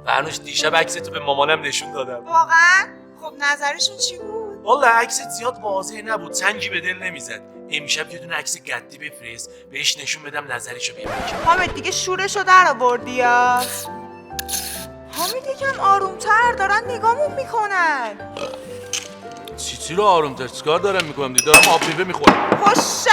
فرنوش دیشب عکستو به مامانم نشون دادم. واقعا؟ خب نظرشون چی بود؟ والا عکست زیاد واضح نبود، سنگی به دل نمیزد. امشب یه دونه عکس گدی بفرست بهش نشون بدم نظرشو ببینه. حامد دیگه شورشو در آوردی یا؟ حامد یکم آرومتر، دارن نگامون میکنن. چی رو آرومتر؟ چیکار دارم میکنم؟ دارم آب میوه میخورم. خوشه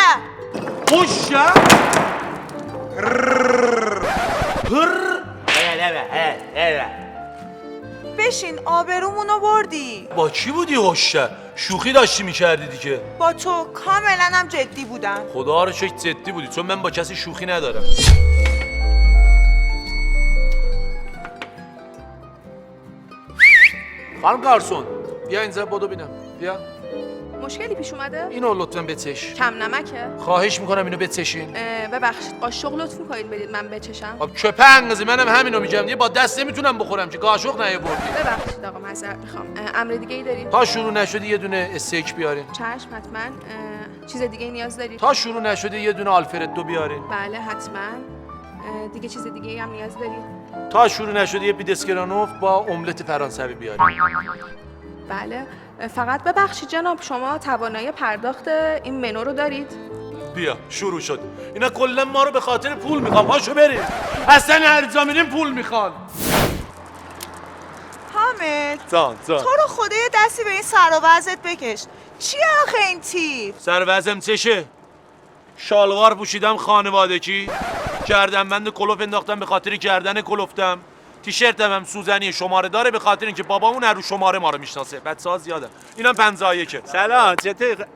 بشین، آبرومونو بردی. با کی بودی هوشه؟ شوخی داشتی میکردی دیگه. با تو کاملا هم جدی بودم. خدا رو شکر جدی بودی، چون من با کسی شوخی ندارم. خانم گارسون بیا اینجا بدو بینم. بیا مشکلی پیش اومده؟ اینو لطفا بچش. کم نمکه؟ خواهش میکنم اینو بچشین. ببخشید قاشق لطف کنید بدید من بچشم. خب چپه انقذی، منم همینو میگم. یه با دست نمیتونم بخورم که قاشق نیاوردی. ببخشید آقا معذرت میخوام. امر دیگه ای دارید؟ تا شروع نشده یه دونه استیک بیارین. چشم حتما. چیز دیگه ای نیاز دارید؟ تا شروع نشده یه دونه آلفردو بیارین. بله حتما. دیگه چیز دیگه ای هم نیاز دارید؟ تا شروع نشده یه بیدسکرانوف با املت فرانسوی بیارین. بله. فقط ببخشید جناب شما توانایی پرداخت این منو رو دارید؟ بیا شروع شد. اینا کلا ما رو به خاطر پول میخوام. پاشو بریم. اصلا هر جا میریم پول میخوان. حامد جان تو رو خدا یه دستی به این سر و وضعت بکش. چیه آخه این تیپ؟ سر وزم چشه؟ شالوار پوشیدم خانوادگی، گردنبند کلوف انداختم به خاطر گردن کلوفتم، تیشرتم هم سوزنی شماره داره به خاطر اینکه بابامون هر رو شماره ما رو میشناسه. بچه‌ها زیادن. اینم 51. سلام چطور؟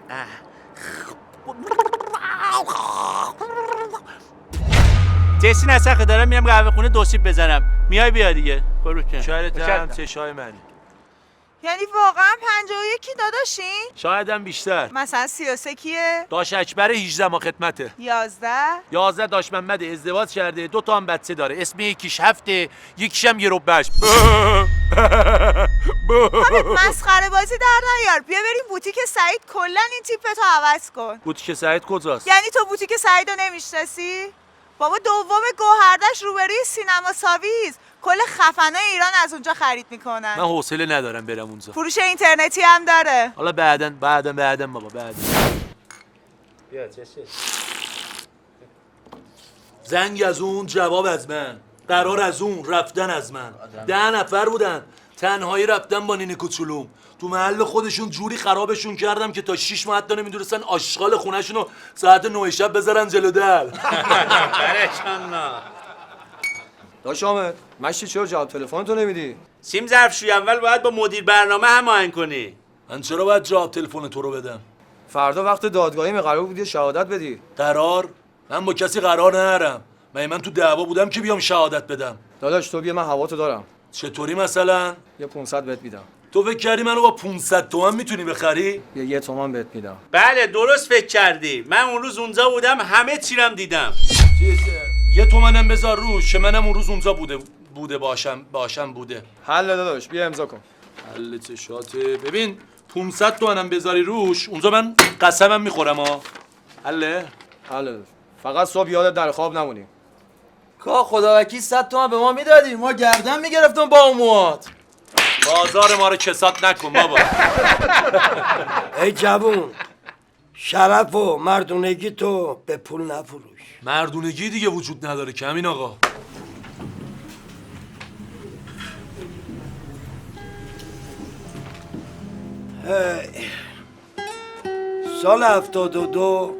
جسی نسخه دارم میرم قهوه خونه دوسیب بزنم. میای بیا دیگه. برو که. شاید هم چشای منی. یعنی واقعا 51 داداشین؟ شاید هم بیشتر. مثلا 33 کیه؟ داش اکبر 18 ما خدمته. 11 11 داش محمد ازدواج کرده، 2 تا هم بچه داره. اسم یکیش 7، یکیش هم 1 ربعش. حامد مسخره بازی در نیار. بیا بریم بوتیک سعید، کلا این تیپتو عوض کن. بوتیک سعید کجاست؟ یعنی تو بوتیک سعیدو نمیشناسی؟ بابا دوم گوهردش روبروی سینما ساویز. کل خفنای ایران از اونجا خرید میکنن. من حوصله ندارم برم اونجا. فروش اینترنتی هم داره. حالا بعدن بابا بعدن. بیا چشه. زنگ از اون، جواب از من. قرار از اون، رفتن از من. 10 نفر بودن، تنهایی رفتن با نینی کوچولوم. تو محل خودشون جوری خرابشون کردم که تا 6 ماه حتی نمیدونستن آشغال خونه‌شون رو ساعت 9 شب بذارن جلو در. برشان داش حامد مشتی چرا جواب تلفنتو نمیدی؟ سیم ظرفشویی اول باید با مدیر برنامه هماهنگ کنی. من چرا باید جواب تلفن تو رو بدم؟ فردا وقت دادگاهی قرار بود شهادت بدی. قرار؟ من با کسی قرار ندارم. من تو دعوا بودم که بیام شهادت بدم. داداش تو بیا من هواتو دارم. چطوری مثلا؟ یه 500 بهت میدم. تو فکر کردی منو با 500 تومن میتونی بخری؟ یه تومن بهت میدم. بله درست فکر کردی. من اون روز اونجا بودم همه چیرم دیدم. یه تومنم بذار روش که منم اون روز اونجا بوده باشم. حل داداش بیا امضا کن. حل چشاته. ببین 500 تومنم بذاری روش اونجا من قسمم میخورم ها. حله؟ حل داداش. فقط صبح یادت در خواب نمونی. کا خداوکی 100 تومن به ما میدادی، ما گردن میگرفتم با اون موات. بازار ما رو کسات نکن بابا. ای جوون، شرف و مردونگی تو به پول نفروش. مردونگی دیگه وجود نداره که همین آقا. سال 72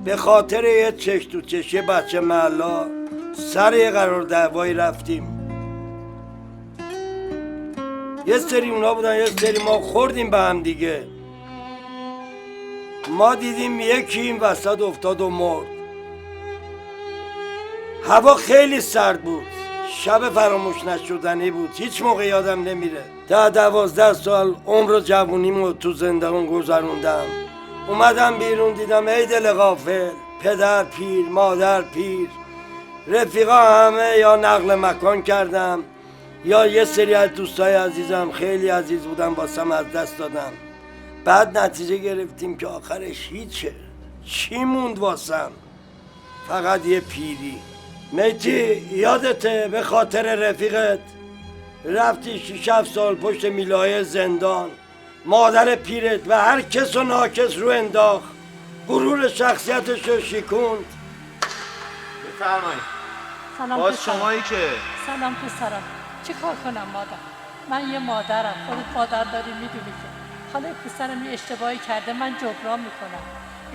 به خاطر یه چش تو چشی بچه محلا سر یه قرار دعوایی رفتیم. یه سری اونا بودن یه سری ما خوردیم به هم دیگه. ما دیدیم یکی این وسط افتاد و مرد. هوا خیلی سرد بود، شب فراموش نشدنی بود، هیچ موقع یادم نمیره. 10-12 سال عمر و جوونیمو تو زندان گذروندم. اومدم بیرون دیدم ای دل غافل، پدر پیر، مادر پیر، رفیقا همه یا نقل مکان کردم یا یه سری از دوستای عزیزم خیلی عزیز بودم واسم از دست دادم. بعد نتیجه گرفتیم که آخرش هیچه. چی موند واسم؟ فقط یه پیری. میتی یادته به خاطر رفیقت رفتی 6-7 سال پشت میلای زندان، مادر پیرت و هر کس و ناکس رو انداخت، غرور شخصیتش رو شکوند. بفرمایید. سلام باز پسرم. شمایی که سلام پسرم. چه کار کنم مادر؟ من یه مادرم، خودت مادر داری میدونی که حالا پسرم یه اشتباهی کرده، من جبران میکنم،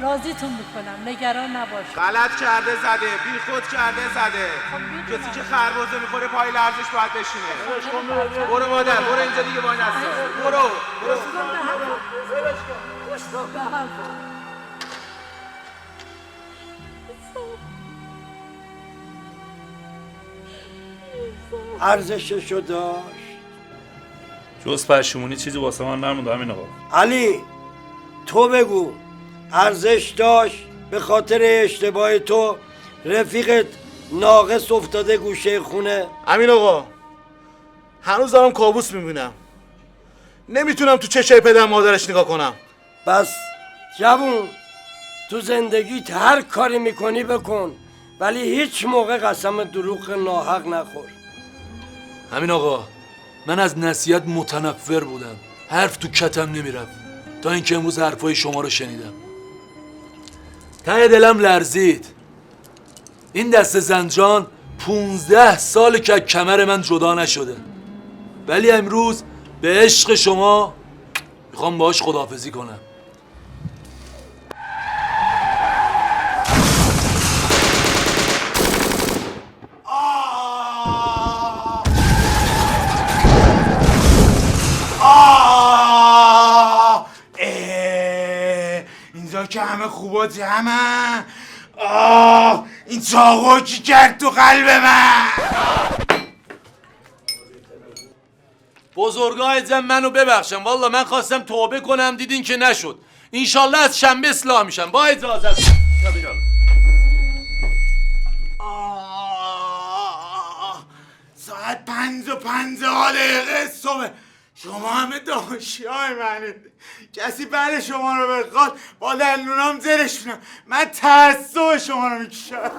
راضیتون میکنم، نگران نباشید. غلط کرده زده، بی خود کرده زده. کسی که خربزه میخوره پای لرزش باید بشینه. برو مادر، برو اینجا دیگه وای نستا. برو. ارزششو داشت. جز پشیمونی چیزی واسه من نمونده همین آقا. علی تو بگو ارزش داشت؟ به خاطر اشتباه تو رفیقت ناقص افتاده گوشه خونه. امین آقا، هنوز دارم کابوس میبینم. نمیتونم تو چشای پدر مادرش نگاه کنم. بس جوون، تو زندگیت هر کاری میکنی بکن، ولی هیچ موقع قسم دروغ ناحق نخور. همین آقا، من از نصیحت متنفر بودم، حرف تو کتم نمیرفت تا اینکه امروز حرفای شما رو شنیدم. ته دلم لرزید. این دست زنجان 15 سال که از کمر من جدا نشده، ولی امروز به عشق شما میخوام باهاش خداحافظی کنم. اینجا که همه خوبا جمعن. این چاقو کی کرد تو قلب من؟ بزرگای زن منو ببخشن، والا من خواستم توبه کنم، دیدین که نشد. انشالله از شنبه اصلاح میشم. با اجازت. ساعت 5:50 صبح. شما همه داشتی های منه. کسی بعد شما رو بخواد با دندونام زرش میکنم. من تعصب شما رو میکشم.